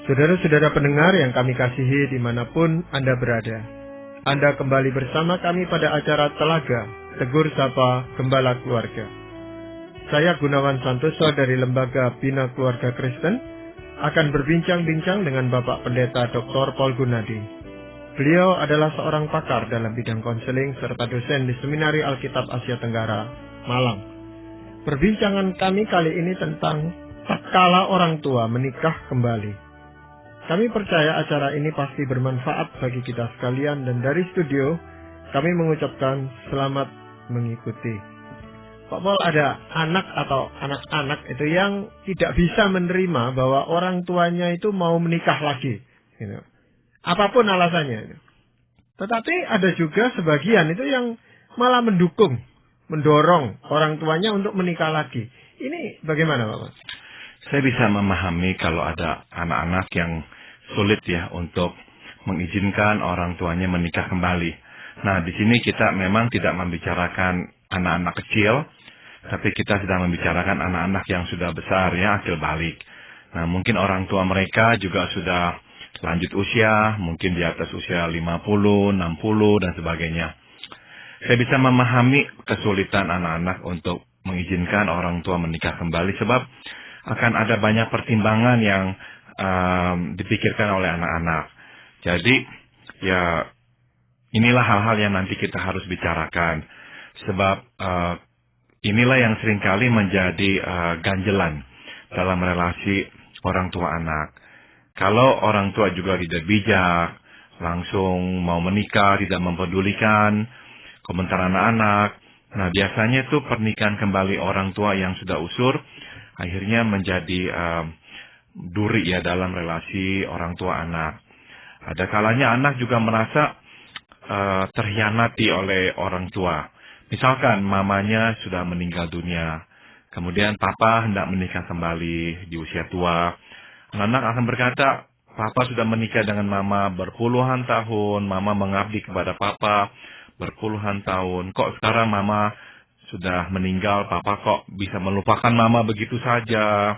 Saudara-saudara pendengar yang kami kasihi dimanapun Anda berada, Anda kembali bersama kami pada acara Telaga, Tegur Sapa Gembala Keluarga. Saya Gunawan Santoso dari Lembaga Bina Keluarga Kristen akan berbincang-bincang dengan Bapak Pendeta Dr. Paul Gunadi. Beliau adalah seorang pakar dalam bidang konseling serta dosen di Seminari Alkitab Asia Tenggara, Malang. Perbincangan kami kali ini tentang tatkala orang tua menikah kembali. Kami percaya acara ini pasti bermanfaat bagi kita sekalian dan dari studio kami mengucapkan selamat mengikuti. Pak Paul, ada anak atau anak-anak itu yang tidak bisa menerima bahwa orang tuanya itu mau menikah lagi, gitu. Apapun alasannya. Tetapi ada juga sebagian itu yang malah mendukung, mendorong orang tuanya untuk menikah lagi. Ini bagaimana, Pak Paul? Saya bisa memahami kalau ada anak-anak yang sulit ya untuk mengizinkan orang tuanya menikah kembali. Nah, di sini kita memang tidak membicarakan anak-anak kecil, tapi kita sedang membicarakan anak-anak yang sudah besar ya, akil balik. Nah, mungkin orang tua mereka juga sudah lanjut usia, mungkin di atas usia 50, 60, dan sebagainya. Saya bisa memahami kesulitan anak-anak untuk mengizinkan orang tua menikah kembali, sebab akan ada banyak pertimbangan yang dipikirkan oleh anak-anak. Jadi, ya inilah hal-hal yang nanti kita harus bicarakan. Sebab inilah yang seringkali menjadi ganjelan dalam relasi orang tua anak. Kalau orang tua juga tidak bijak, langsung mau menikah, tidak mempedulikan komentar anak-anak. Nah, biasanya itu pernikahan kembali orang tua yang sudah usur, akhirnya menjadi duri ya dalam relasi orang tua anak. Ada kalanya anak juga merasa terhianati oleh orang tua. Misalkan mamanya sudah meninggal dunia, kemudian papa hendak menikah kembali di usia tua. Anak akan berkata, papa sudah menikah dengan mama berpuluhan tahun, mama mengabdi kepada papa berpuluhan tahun. Kok sekarang mama sudah meninggal, papa kok bisa melupakan mama begitu saja?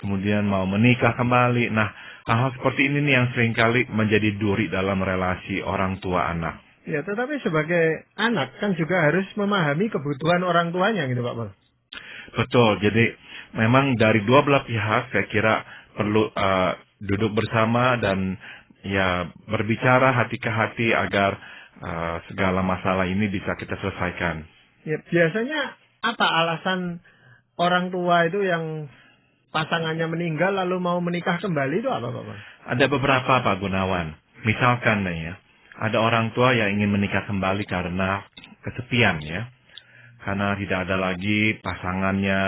Kemudian mau menikah kembali. Nah, hal-hal seperti ini nih yang seringkali menjadi duri dalam relasi orang tua anak. Ya, tetapi sebagai anak kan juga harus memahami kebutuhan orang tuanya gitu, Pak Paul. Betul, jadi memang dari dua belah pihak saya kira perlu duduk bersama dan ya berbicara hati ke hati agar segala masalah ini bisa kita selesaikan. Ya, biasanya apa alasan orang tua itu yang pasangannya meninggal lalu mau menikah kembali itu apa, Pak? Ada beberapa, Pak Gunawan. Misalkan nih ya, ada orang tua yang ingin menikah kembali karena kesepian ya. Karena tidak ada lagi pasangannya,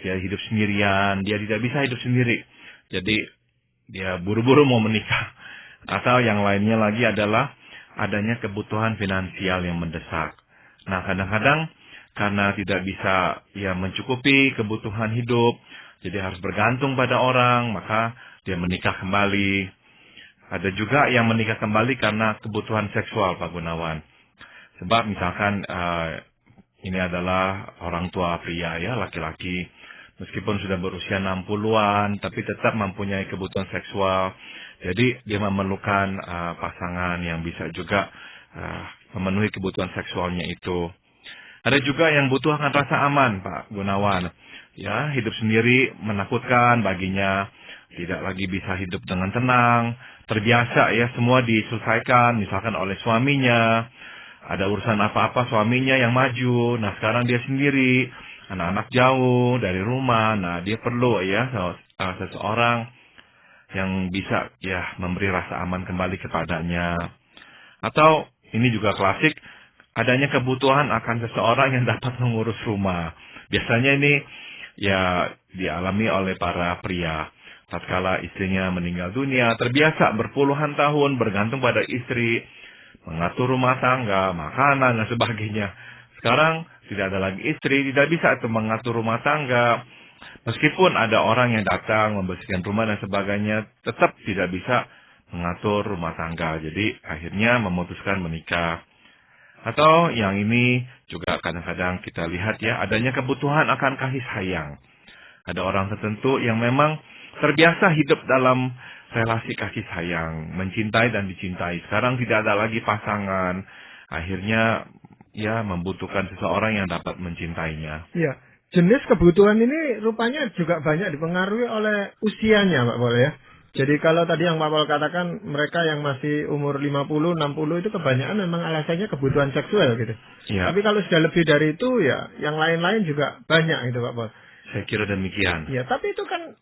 dia hidup sendirian, dia tidak bisa hidup sendiri. Jadi dia buru-buru mau menikah. Atau yang lainnya lagi adalah adanya kebutuhan finansial yang mendesak. Nah, kadang-kadang karena tidak bisa ya mencukupi kebutuhan hidup, jadi harus bergantung pada orang, maka dia menikah kembali. Ada juga yang menikah kembali karena kebutuhan seksual, Pak Gunawan. Sebab misalkan ini adalah orang tua pria ya, laki-laki. Meskipun sudah berusia 60-an, tapi tetap mempunyai kebutuhan seksual. Jadi dia memerlukan pasangan yang bisa juga memenuhi kebutuhan seksualnya itu. Ada juga yang butuh akan rasa aman, Pak Gunawan. Ya, hidup sendiri menakutkan baginya, tidak lagi bisa hidup dengan tenang, terbiasa ya semua diselesaikan misalkan oleh suaminya, ada urusan apa-apa suaminya yang maju, nah sekarang dia sendiri, anak-anak jauh dari rumah, nah dia perlu ya seseorang yang bisa ya memberi rasa aman kembali kepadanya. Atau ini juga klasik, adanya kebutuhan akan seseorang yang dapat mengurus rumah. Biasanya ini ya dialami oleh para pria. Tatkala istrinya meninggal dunia, terbiasa berpuluhan tahun bergantung pada istri, mengatur rumah tangga, makanan, dan sebagainya. Sekarang tidak ada lagi istri, tidak bisa itu mengatur rumah tangga. Meskipun ada orang yang datang membersihkan rumah dan sebagainya, tetap tidak bisa mengatur rumah tangga. Jadi akhirnya memutuskan menikah. Atau yang ini juga kadang-kadang kita lihat ya, adanya kebutuhan akan kasih sayang. Ada orang tertentu yang memang terbiasa hidup dalam relasi kasih sayang, mencintai dan dicintai. Sekarang tidak ada lagi pasangan, akhirnya ya membutuhkan seseorang yang dapat mencintainya. Ya, jenis kebutuhan ini rupanya juga banyak dipengaruhi oleh usianya, Pak Pol ya. Jadi kalau tadi yang Pak Pol katakan mereka yang masih umur 50, 60 itu kebanyakan memang alasannya kebutuhan seksual gitu. Ya, Tapi kalau sudah lebih dari itu ya yang lain-lain juga banyak gitu Pak Pol. saya kira demikian. Ya, tapi itu kan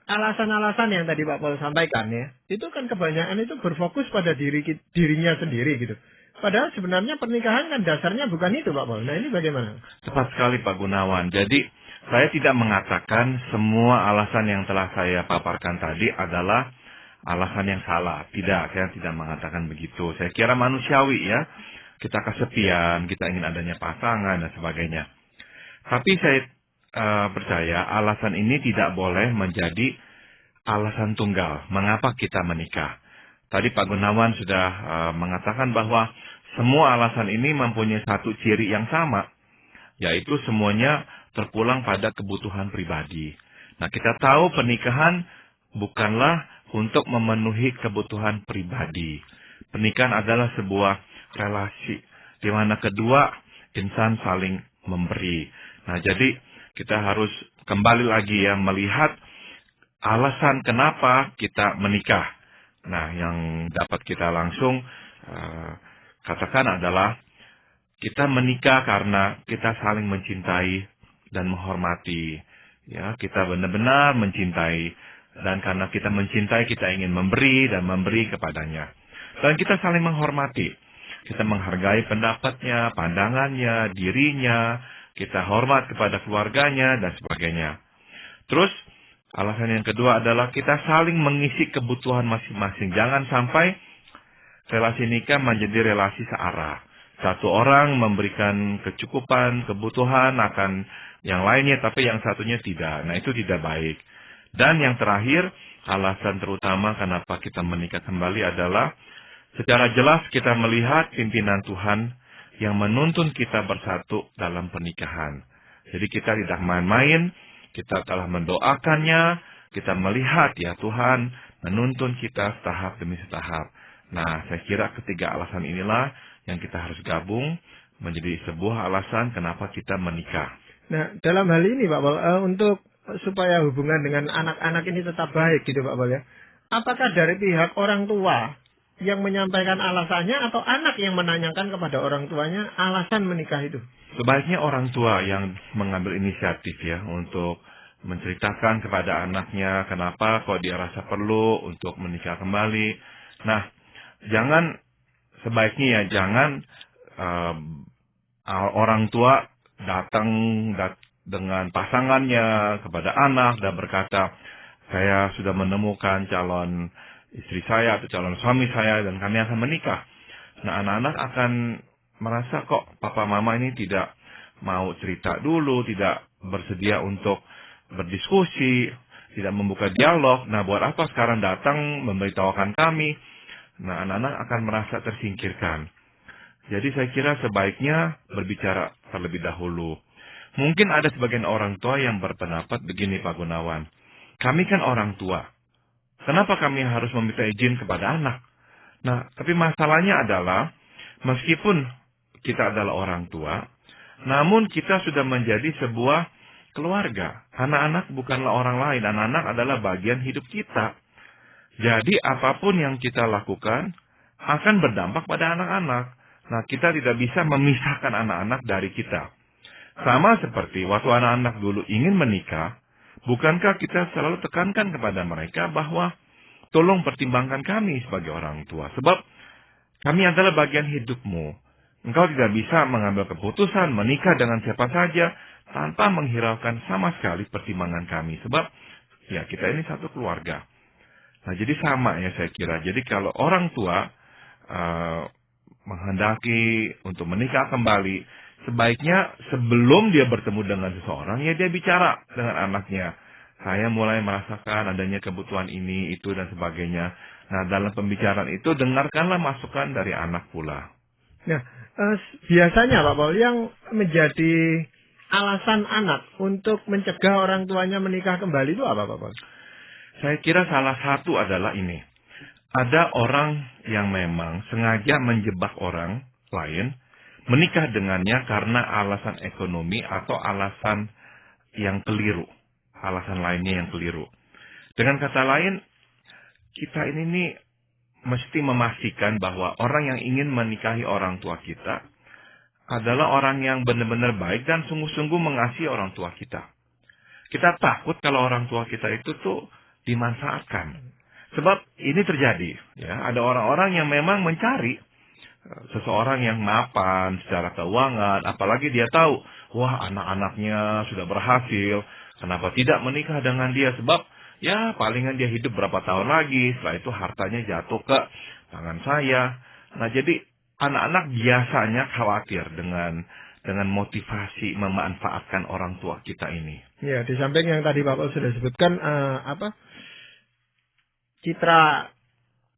alasan-alasan yang tadi Pak Pol sampaikan ya. Itu kan kebanyakan itu berfokus pada dirinya sendiri gitu. Padahal sebenarnya pernikahan kan dasarnya bukan itu Pak Pol. Nah ini bagaimana? Tepat sekali Pak Gunawan. Jadi saya tidak mengatakan semua alasan yang telah saya paparkan tadi adalah alasan yang salah. Tidak, saya tidak mengatakan begitu. Saya kira manusiawi ya. Kita kesepian, kita ingin adanya pasangan dan sebagainya. Tapi saya percaya alasan ini tidak boleh menjadi alasan tunggal mengapa kita menikah. Tadi Pak Gunawan sudah mengatakan bahwa semua alasan ini mempunyai satu ciri yang sama, yaitu semuanya terpulang pada kebutuhan pribadi. Nah, kita tahu pernikahan bukanlah untuk memenuhi kebutuhan pribadi. Pernikahan adalah sebuah relasi di mana kedua insan saling memberi. Nah, jadi kita harus kembali lagi ya melihat alasan kenapa kita menikah. Nah, yang dapat kita langsung katakan adalah kita menikah karena kita saling mencintai dan menghormati. Ya, kita benar-benar mencintai dan karena kita mencintai kita ingin memberi dan memberi kepadanya. Dan kita saling menghormati. Kita menghargai pendapatnya, pandangannya, dirinya, kita hormat kepada keluarganya dan sebagainya. Terus alasan yang kedua adalah kita saling mengisi kebutuhan masing-masing. Jangan sampai relasi nikah menjadi relasi searah. Satu orang memberikan kecukupan, kebutuhan akan yang lainnya, tapi yang satunya tidak. Nah, itu tidak baik. Dan yang terakhir, alasan terutama kenapa kita menikah kembali adalah secara jelas kita melihat pimpinan Tuhan yang menuntun kita bersatu dalam pernikahan. Jadi kita tidak main-main, kita telah mendoakannya, kita melihat ya Tuhan menuntun kita setahap demi setahap. Nah, saya kira ketiga alasan inilah yang kita harus gabung menjadi sebuah alasan kenapa kita menikah. Nah, dalam hal ini Pak Pol, untuk supaya hubungan dengan anak-anak ini tetap baik gitu Pak Pol ya. Apakah dari pihak orang tua yang menyampaikan alasannya atau anak yang menanyakan kepada orang tuanya alasan menikah itu? Sebaiknya orang tua yang mengambil inisiatif ya untuk menceritakan kepada anaknya kenapa kok dia rasa perlu untuk menikah kembali. Nah, sebaiknya jangan orang tua datang dengan pasangannya kepada anak dan berkata, saya sudah menemukan calon istri saya atau calon suami saya dan kami akan menikah. Nah, anak-anak akan merasa kok papa mama ini tidak mau cerita dulu, tidak bersedia untuk berdiskusi, tidak membuka dialog. Nah, buat apa sekarang datang memberitahukan kami? Nah, anak-anak akan merasa tersingkirkan. Jadi saya kira sebaiknya berbicara terlebih dahulu. Mungkin ada sebagian orang tua yang berpendapat begini Pak Gunawan. Kami kan orang tua. Kenapa kami harus meminta izin kepada anak? Nah, tapi masalahnya adalah, meskipun kita adalah orang tua, namun kita sudah menjadi sebuah keluarga. Anak-anak bukanlah orang lain, anak-anak adalah bagian hidup kita. Jadi, apapun yang kita lakukan akan berdampak pada anak-anak. Nah, kita tidak bisa memisahkan anak-anak dari kita. Sama seperti waktu anak-anak dulu ingin menikah, bukankah kita selalu tekankan kepada mereka bahwa tolong pertimbangkan kami sebagai orang tua. Sebab kami adalah bagian hidupmu. Engkau tidak bisa mengambil keputusan menikah dengan siapa saja tanpa menghiraukan sama sekali pertimbangan kami. Sebab ya kita ini satu keluarga. Nah jadi sama ya saya kira. Jadi kalau orang tua menghendaki untuk menikah kembali, sebaiknya sebelum dia bertemu dengan seseorang, ya dia bicara dengan anaknya. Saya mulai merasakan adanya kebutuhan ini, itu, dan sebagainya. Nah, dalam pembicaraan itu, dengarkanlah masukan dari anak pula. Nah, biasanya Pak Pol, yang menjadi alasan anak untuk mencegah orang tuanya menikah kembali itu apa Pak Pol? Saya kira salah satu adalah ini. Ada orang yang memang sengaja menjebak orang lain menikah dengannya karena alasan ekonomi atau alasan yang keliru. Alasan lainnya yang keliru. Dengan kata lain, kita ini nih mesti memastikan bahwa orang yang ingin menikahi orang tua kita adalah orang yang benar-benar baik dan sungguh-sungguh mengasihi orang tua kita. Kita takut kalau orang tua kita itu tuh dimanfaatkan. Sebab ini terjadi, ya, ada orang-orang yang memang mencari seseorang yang mapan secara keuangan, apalagi dia tahu, wah anak-anaknya sudah berhasil, kenapa tidak menikah dengan dia? Sebab ya palingan dia hidup berapa tahun lagi, setelah itu hartanya jatuh ke tangan saya. Nah jadi anak-anak biasanya khawatir dengan motivasi memanfaatkan orang tua kita ini. Ya, di samping yang tadi Bapak sudah sebutkan, citra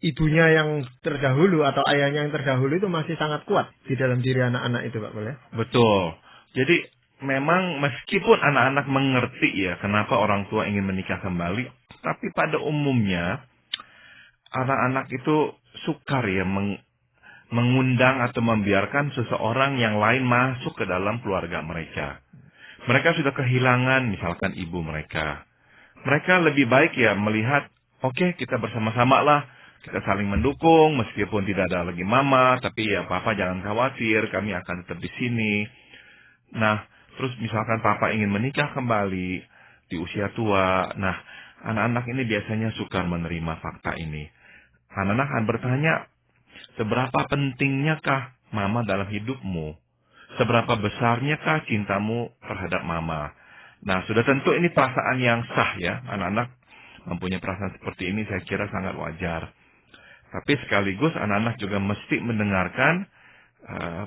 ibunya yang terdahulu atau ayahnya yang terdahulu itu masih sangat kuat di dalam diri anak-anak itu, Pak Boleh? Betul. Jadi memang meskipun anak-anak mengerti ya kenapa orang tua ingin menikah kembali, tapi pada umumnya anak-anak itu sukar ya mengundang atau membiarkan seseorang yang lain masuk ke dalam keluarga mereka. Mereka sudah kehilangan misalkan ibu mereka. Mereka lebih baik ya melihat, oke, kita bersama-sama lah, kita saling mendukung meskipun tidak ada lagi mama, tapi ya papa jangan khawatir, kami akan tetap di sini. Nah, terus misalkan papa ingin menikah kembali di usia tua. Nah, anak-anak ini biasanya sukar menerima fakta ini. Anak-anak akan bertanya, seberapa pentingnya kah mama dalam hidupmu? Seberapa besarnya kah cintamu terhadap mama? Nah, sudah tentu ini perasaan yang sah ya. Anak-anak mempunyai perasaan seperti ini saya kira sangat wajar. Tapi sekaligus anak-anak juga mesti mendengarkan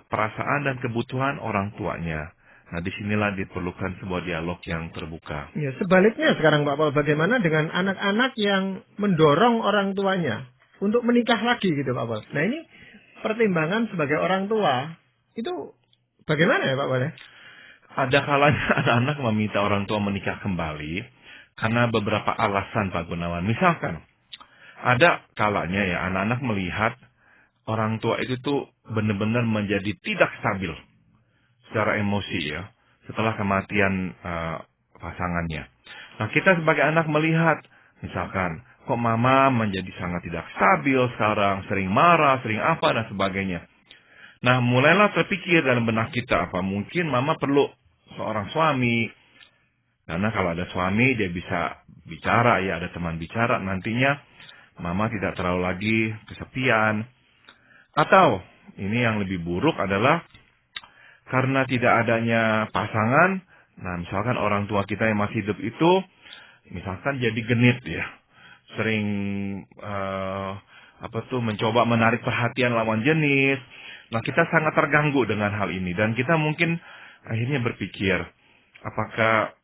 perasaan dan kebutuhan orang tuanya. Nah, disinilah diperlukan sebuah dialog yang terbuka. Ya, sebaliknya sekarang Pak Paul, bagaimana dengan anak-anak yang mendorong orang tuanya untuk menikah lagi gitu Pak Paul? Nah, ini pertimbangan sebagai orang tua itu bagaimana ya Pak Paul? Ada kalanya anak-anak meminta orang tua menikah kembali karena beberapa alasan Pak Gunawan. Misalkan, ada kalanya ya anak-anak melihat orang tua itu tuh benar-benar menjadi tidak stabil secara emosi ya setelah kematian pasangannya. Nah, kita sebagai anak melihat, misalkan, kok mama menjadi sangat tidak stabil sekarang, sering marah, sering apa dan sebagainya. Nah, mulailah terpikir dalam benak kita, apa mungkin mama perlu seorang suami. Karena kalau ada suami dia bisa bicara ya, ada teman bicara, nantinya mama tidak terlalu lagi kesepian. Atau ini yang lebih buruk adalah karena tidak adanya pasangan, nah misalkan orang tua kita yang masih hidup itu misalkan jadi genit ya. Sering mencoba menarik perhatian lawan jenis. Nah, kita sangat terganggu dengan hal ini dan kita mungkin akhirnya berpikir apakah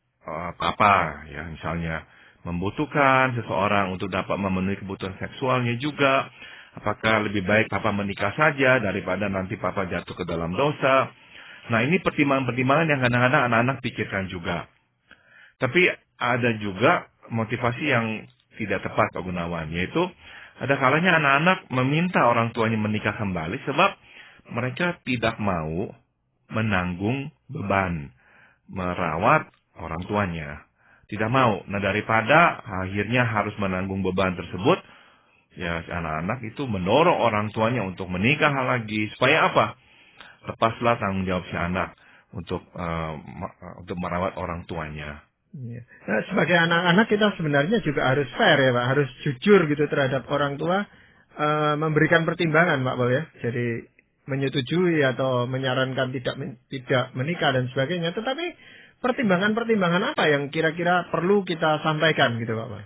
papa ya misalnya membutuhkan seseorang untuk dapat memenuhi kebutuhan seksualnya juga. Apakah lebih baik papa menikah saja daripada nanti papa jatuh ke dalam dosa. Nah, ini pertimbangan-pertimbangan yang kadang-kadang anak-anak pikirkan juga. Tapi ada juga motivasi yang tidak tepat Pak Gunawan, yaitu ada kalanya anak-anak meminta orang tuanya menikah kembali sebab mereka tidak mau menanggung beban merawat orang tuanya. Tidak mau. Nah, daripada akhirnya harus menanggung beban tersebut, ya anak-anak itu mendorong orang tuanya untuk menikah lagi. Supaya apa? Lepaslah tanggung jawab si anak untuk merawat orang tuanya. Ya. Nah, sebagai anak-anak kita sebenarnya juga harus fair ya Pak, harus jujur gitu terhadap orang tua, memberikan pertimbangan Pak Paul ya. Jadi menyetujui atau menyarankan tidak menikah dan sebagainya. Tetapi pertimbangan-pertimbangan apa yang kira-kira perlu kita sampaikan gitu Pak Paul?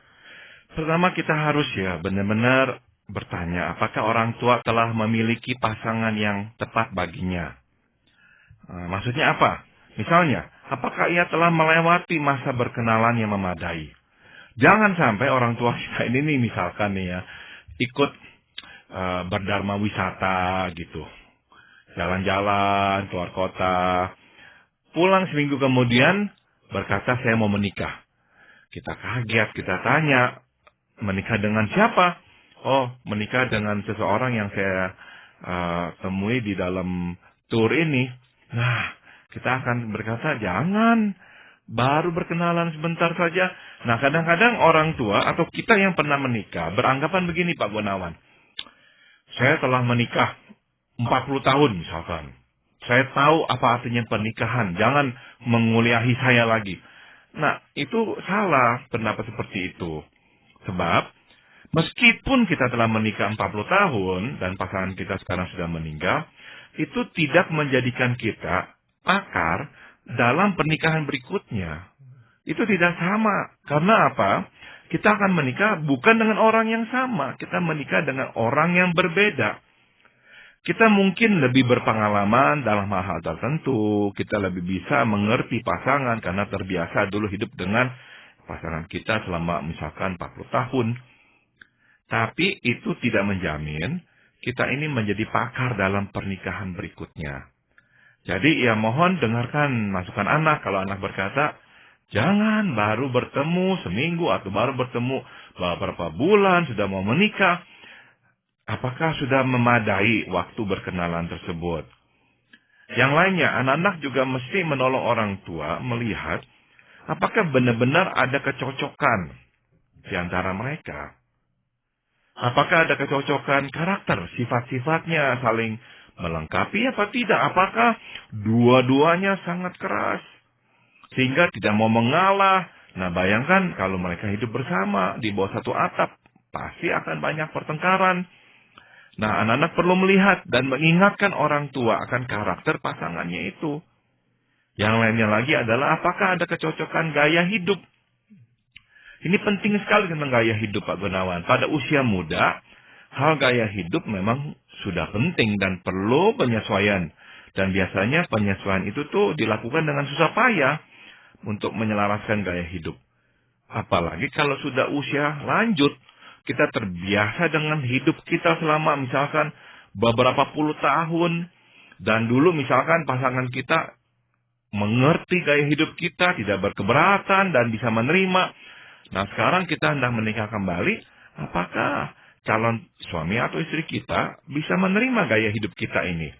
Pertama kita harus ya benar-benar bertanya apakah orang tua telah memiliki pasangan yang tepat baginya. Maksudnya apa? Misalnya, apakah ia telah melewati masa berkenalan yang memadai? Jangan sampai orang tua kita ini nih misalkan nih ya, ikut berdharma wisata gitu. Jalan-jalan, keluar kota. Pulang seminggu kemudian berkata saya mau menikah. Kita kaget, kita tanya, Menikah dengan siapa? Oh, menikah dengan seseorang yang saya temui di dalam tur ini. Nah, kita akan berkata, jangan. Baru berkenalan sebentar saja. Nah, kadang-kadang orang tua atau kita yang pernah menikah beranggapan begini, Pak Gunawan. Saya telah menikah 40 tahun misalkan. Saya tahu apa artinya pernikahan. Jangan menguliahi saya lagi. Nah, itu salah pendapat seperti itu. Sebab, meskipun kita telah menikah 40 tahun dan pasangan kita sekarang sudah meninggal, itu tidak menjadikan kita pakar dalam pernikahan berikutnya. Itu tidak sama. Karena apa? Kita akan menikah bukan dengan orang yang sama. Kita menikah dengan orang yang berbeda. Kita mungkin lebih berpengalaman dalam hal-hal tertentu. Kita lebih bisa mengerti pasangan karena terbiasa dulu hidup dengan pasangan kita selama misalkan 40 tahun. Tapi itu tidak menjamin kita ini menjadi pakar dalam pernikahan berikutnya. Jadi ya mohon dengarkan masukan anak. Kalau anak berkata, jangan baru bertemu seminggu atau baru bertemu beberapa bulan sudah mau menikah. Apakah sudah memadai waktu berkenalan tersebut? Yang lainnya, anak-anak juga mesti menolong orang tua melihat apakah benar-benar ada kecocokan di antara mereka. Apakah ada kecocokan karakter, sifat-sifatnya saling melengkapi apa tidak? Apakah dua-duanya sangat keras sehingga tidak mau mengalah? Nah, bayangkan kalau mereka hidup bersama di bawah satu atap, pasti akan banyak pertengkaran. Nah, anak-anak perlu melihat dan mengingatkan orang tua akan karakter pasangannya itu. Yang lainnya lagi adalah apakah ada kecocokan gaya hidup. Ini penting sekali tentang gaya hidup, Pak Gunawan. Pada usia muda, hal gaya hidup memang sudah penting dan perlu penyesuaian. Dan biasanya penyesuaian itu tuh dilakukan dengan susah payah untuk menyelaraskan gaya hidup. Apalagi kalau sudah usia lanjut, kita terbiasa dengan hidup kita selama misalkan beberapa puluh tahun. Dan dulu misalkan pasangan kita mengerti gaya hidup kita, tidak berkeberatan dan bisa menerima. Nah, sekarang kita hendak menikah kembali, apakah calon suami atau istri kita bisa menerima gaya hidup kita ini?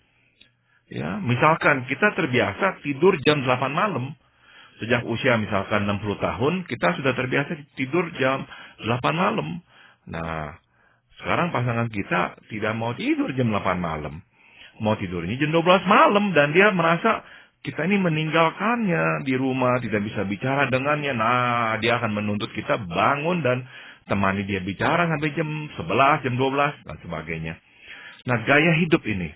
Ya, misalkan kita terbiasa tidur jam 8 malam. Sejak usia misalkan 60 tahun, kita sudah terbiasa tidur jam 8 malam. Nah, sekarang pasangan kita tidak mau tidur jam 8 malam. Mau tidurnya jam 12 malam dan dia merasa kita ini meninggalkannya di rumah, tidak bisa bicara dengannya. Nah, dia akan menuntut kita bangun dan temani dia bicara sampai jam 11, jam 12, dan sebagainya. Nah, gaya hidup ini,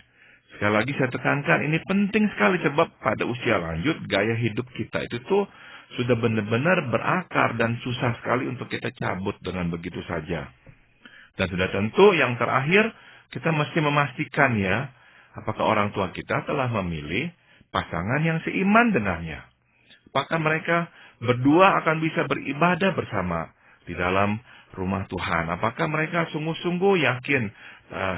sekali lagi saya tekankan, ini penting sekali sebab pada usia lanjut, gaya hidup kita itu tuh sudah benar-benar berakar dan susah sekali untuk kita cabut dengan begitu saja. Dan sudah tentu yang terakhir, kita mesti memastikan ya, apakah orang tua kita telah memilih pasangan yang seiman dengannya. Apakah mereka berdua akan bisa beribadah bersama di dalam rumah Tuhan? Apakah mereka sungguh-sungguh yakin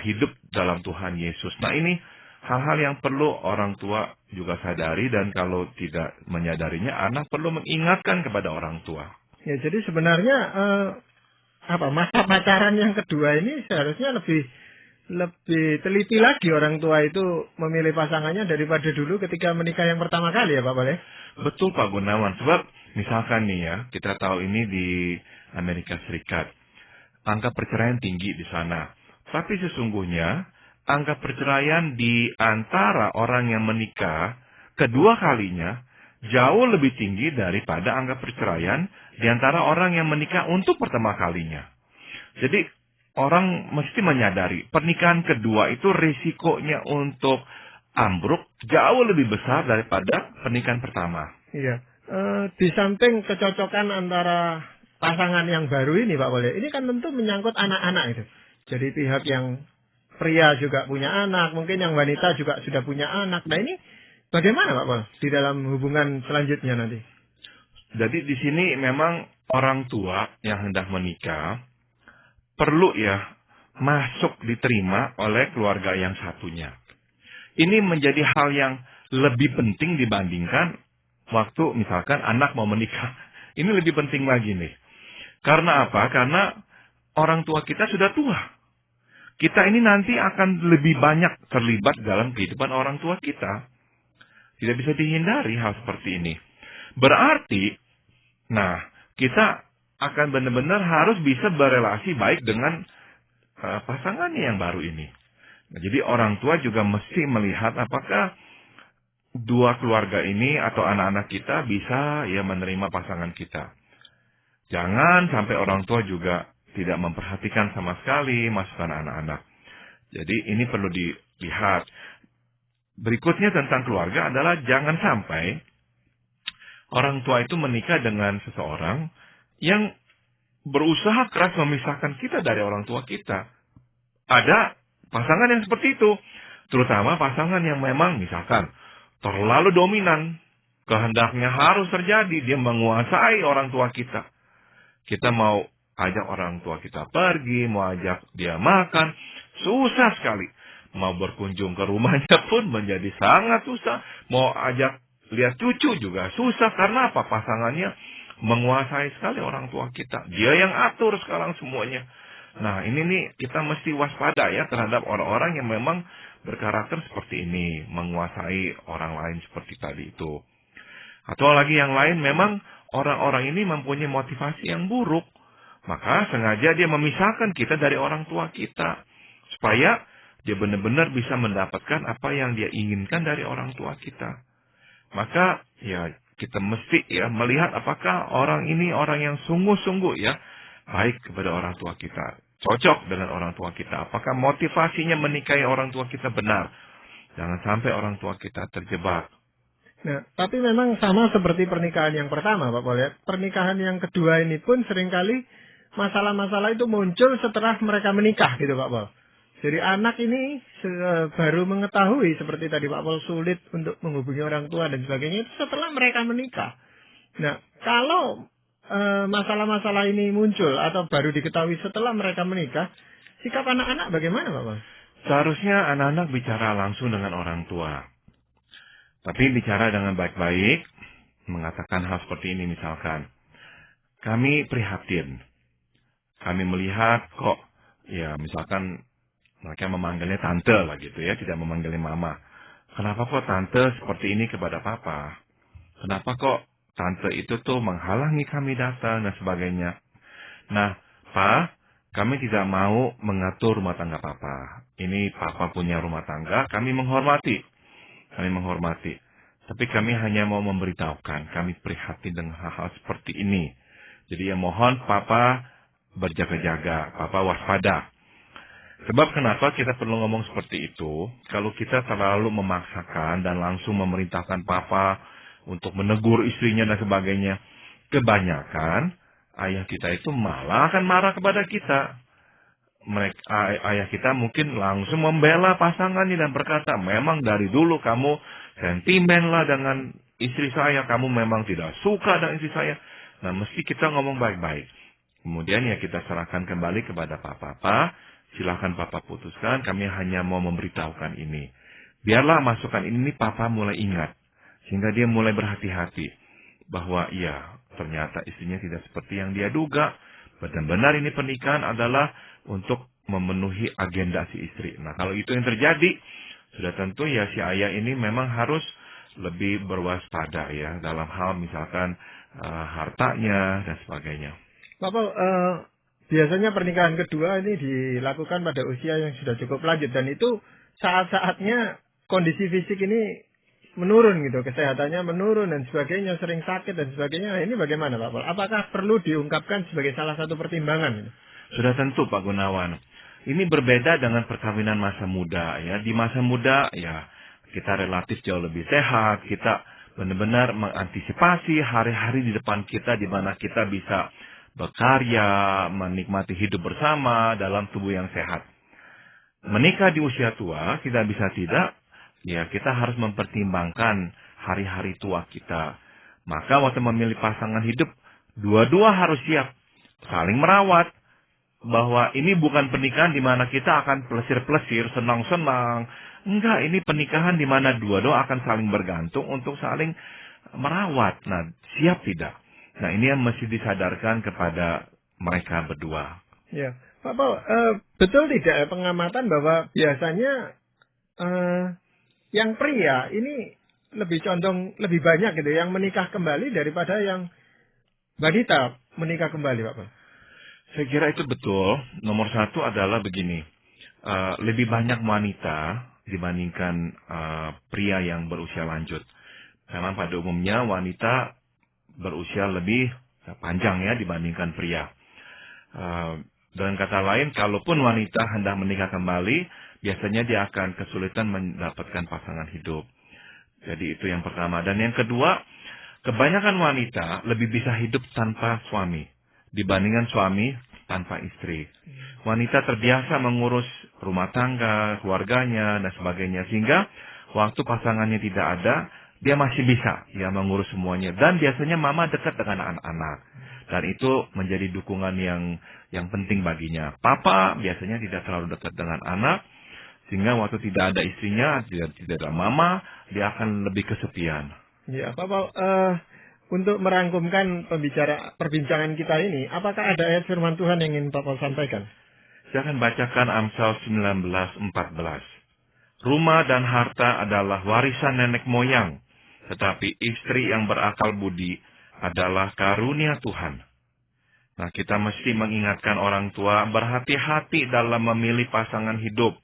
hidup dalam Tuhan Yesus? Nah, ini hal-hal yang perlu orang tua juga sadari dan kalau tidak menyadarinya, anak perlu mengingatkan kepada orang tua. Ya, jadi sebenarnya masa pacaran yang kedua ini seharusnya lebih teliti lagi orang tua itu memilih pasangannya daripada dulu ketika menikah yang pertama kali ya Pak Boleh? Betul Pak Gunawan, sebab misalkan nih ya, kita tahu ini di Amerika Serikat, angka perceraian tinggi di sana. Tapi sesungguhnya, angka perceraian di antara orang yang menikah kedua kalinya jauh lebih tinggi daripada angka perceraian di antara orang yang menikah untuk pertama kalinya. Jadi, orang mesti menyadari pernikahan kedua itu risikonya untuk ambruk jauh lebih besar daripada pernikahan pertama. Iya. Di samping kecocokan antara pasangan yang baru ini Pak Boleh, ini kan tentu menyangkut anak-anak itu. Jadi pihak yang pria juga punya anak, mungkin yang wanita juga sudah punya anak. Nah ini bagaimana Pak Boleh di dalam hubungan selanjutnya nanti? Jadi di sini memang orang tua yang hendak menikah perlu ya masuk diterima oleh keluarga yang satunya. Ini menjadi hal yang lebih penting dibandingkan waktu misalkan anak mau menikah. Ini lebih penting lagi nih. Karena apa? Karena orang tua kita sudah tua. Kita ini nanti akan lebih banyak terlibat dalam kehidupan orang tua kita. Tidak bisa dihindari hal seperti ini. Berarti, kita akan benar-benar harus bisa berelasi baik dengan pasangannya yang baru ini. Nah, jadi orang tua juga mesti melihat apakah dua keluarga ini atau anak-anak kita bisa menerima pasangan kita. Jangan sampai orang tua juga tidak memperhatikan sama sekali masukan anak-anak. Jadi ini perlu dilihat. Berikutnya tentang keluarga adalah jangan sampai orang tua itu menikah dengan seseorang yang berusaha keras memisahkan kita dari orang tua kita. Ada pasangan yang seperti itu. Terutama pasangan yang memang misalkan terlalu dominan. Kehendaknya harus terjadi. Dia menguasai orang tua kita. Kita mau ajak orang tua kita pergi, mau ajak dia makan. Susah sekali. Mau berkunjung ke rumahnya pun menjadi sangat susah. Mau ajak lihat cucu juga susah. Karena apa? Pasangannya menguasai sekali orang tua kita. Dia yang atur sekarang semuanya. Nah, ini nih kita mesti waspada ya terhadap orang-orang yang memang berkarakter seperti ini. Menguasai orang lain seperti tadi itu. Atau lagi yang lain memang orang-orang ini mempunyai motivasi yang buruk. Maka sengaja dia memisahkan kita dari orang tua kita. Supaya dia benar-benar bisa mendapatkan apa yang dia inginkan dari orang tua kita. Maka kita mesti melihat apakah orang ini orang yang sungguh-sungguh baik kepada orang tua kita. Cocok dengan orang tua kita. Apakah motivasinya menikahi orang tua kita benar. Jangan sampai orang tua kita terjebak. Nah, tapi memang sama seperti pernikahan yang pertama, Pak Paul ya. Pernikahan yang kedua ini pun seringkali masalah-masalah itu muncul setelah mereka menikah gitu, Pak Paul. Jadi anak ini baru mengetahui seperti tadi Pak Paul sulit untuk menghubungi orang tua dan sebagainya itu setelah mereka menikah. Nah, kalau masalah-masalah ini muncul atau baru diketahui setelah mereka menikah, sikap anak-anak bagaimana, Pak Paul? Seharusnya anak-anak bicara langsung dengan orang tua. Tapi bicara dengan baik-baik, mengatakan hal seperti ini misalkan. Kami prihatin. Kami melihat kok, misalkan mereka memanggilnya tante lah gitu ya, tidak memanggilnya mama. Kenapa kok tante seperti ini kepada papa? Kenapa kok tante itu tuh menghalangi kami datang dan sebagainya? Nah, Pak, kami tidak mau mengatur rumah tangga papa. Ini papa punya rumah tangga, kami menghormati. Tapi kami hanya mau memberitahukan, kami prihatin dengan hal-hal seperti ini. Jadi mohon papa berjaga-jaga, papa waspada. Sebab kenapa kita perlu ngomong seperti itu? Kalau kita terlalu memaksakan dan langsung memerintahkan papa untuk menegur istrinya dan sebagainya, kebanyakan ayah kita itu malah akan marah kepada kita. Ayah kita mungkin langsung membela pasangannya dan berkata, memang dari dulu kamu sentimen lah dengan istri saya, kamu memang tidak suka dengan istri saya. Nah, mesti kita ngomong baik-baik. Kemudian kita serahkan kembali kepada papa. Silakan papa putuskan, kami hanya mau memberitahukan ini. Biarlah masukan ini papa mulai ingat. Sehingga dia mulai berhati-hati. Bahwa ternyata istrinya tidak seperti yang dia duga. Benar-benar ini pernikahan adalah untuk memenuhi agenda si istri. Nah, kalau itu yang terjadi, sudah tentu si ayah ini memang harus lebih berwaspada dalam hal misalkan hartanya dan sebagainya. Bapak, biasanya pernikahan kedua ini dilakukan pada usia yang sudah cukup lanjut dan itu saat-saatnya kondisi fisik ini menurun gitu, kesehatannya menurun dan sebagainya, sering sakit dan sebagainya. Ini bagaimana Pak Paul? Apakah perlu diungkapkan sebagai salah satu pertimbangan? Sudah tentu Pak Gunawan. Ini berbeda dengan perkawinan masa muda Di masa muda kita relatif jauh lebih sehat, kita benar-benar mengantisipasi hari-hari di depan kita di mana kita bisa berkarya, menikmati hidup bersama dalam tubuh yang sehat. Menikah di usia tua, kita bisa tidak, kita harus mempertimbangkan hari-hari tua kita. Maka waktu memilih pasangan hidup, dua-dua harus siap saling merawat. Bahwa ini bukan pernikahan di mana kita akan plesir-plesir, senang-senang. Enggak, ini pernikahan di mana dua-dua akan saling bergantung untuk saling merawat. Nah, siap tidak? Nah, ini yang mesti disadarkan kepada mereka berdua. Ya, Pak Paul, betul tidak ya pengamatan bahwa biasanya yang pria ini lebih condong lebih banyak gitu yang menikah kembali daripada yang wanita menikah kembali, Pak Paul? Saya kira itu betul. Nomor satu adalah begini, lebih banyak wanita dibandingkan pria yang berusia lanjut. Memang pada umumnya wanita berusia lebih panjang ya dibandingkan pria. Dengan kata lain, kalaupun wanita hendak menikah kembali, biasanya dia akan kesulitan mendapatkan pasangan hidup. Jadi itu yang pertama. Dan yang kedua, kebanyakan wanita lebih bisa hidup tanpa suami dibandingkan suami tanpa istri. Wanita terbiasa mengurus rumah tangga, keluarganya, dan sebagainya. Sehingga waktu pasangannya tidak ada, dia masih bisa ya mengurus semuanya. Dan biasanya mama dekat dengan anak-anak. Dan itu menjadi dukungan yang penting baginya. Papa biasanya tidak terlalu dekat dengan anak. Sehingga waktu tidak ada istrinya, tidak ada mama, dia akan lebih kesepian. Ya, Pak Paul, untuk merangkumkan perbincangan kita ini, apakah ada ayat firman Tuhan yang ingin Pak Paul sampaikan? Saya akan bacakan Amsal 19:14. Rumah dan harta adalah warisan nenek moyang, tetapi istri yang berakal budi adalah karunia Tuhan. Nah, kita mesti mengingatkan orang tua berhati-hati dalam memilih pasangan hidup.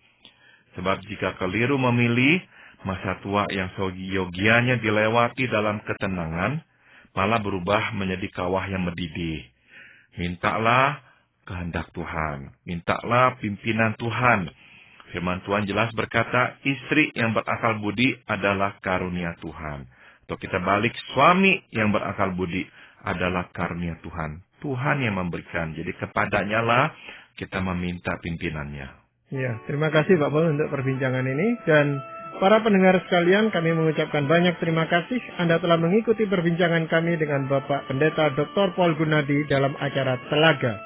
Sebab jika keliru memilih, masa tua yang seyogianya dilewati dalam ketenangan, malah berubah menjadi kawah yang mendidih. Mintalah kehendak Tuhan. Mintalah pimpinan Tuhan. Firman Tuhan jelas berkata, istri yang berakal budi adalah karunia Tuhan. Atau kita balik, suami yang berakal budi adalah karunia Tuhan. Tuhan yang memberikan. Jadi kepadanya lah kita meminta pimpinannya. Ya, terima kasih Pak Paul untuk perbincangan ini. Dan para pendengar sekalian, kami mengucapkan banyak terima kasih Anda telah mengikuti perbincangan kami dengan Bapak Pendeta Dr. Paul Gunadi dalam acara Telaga.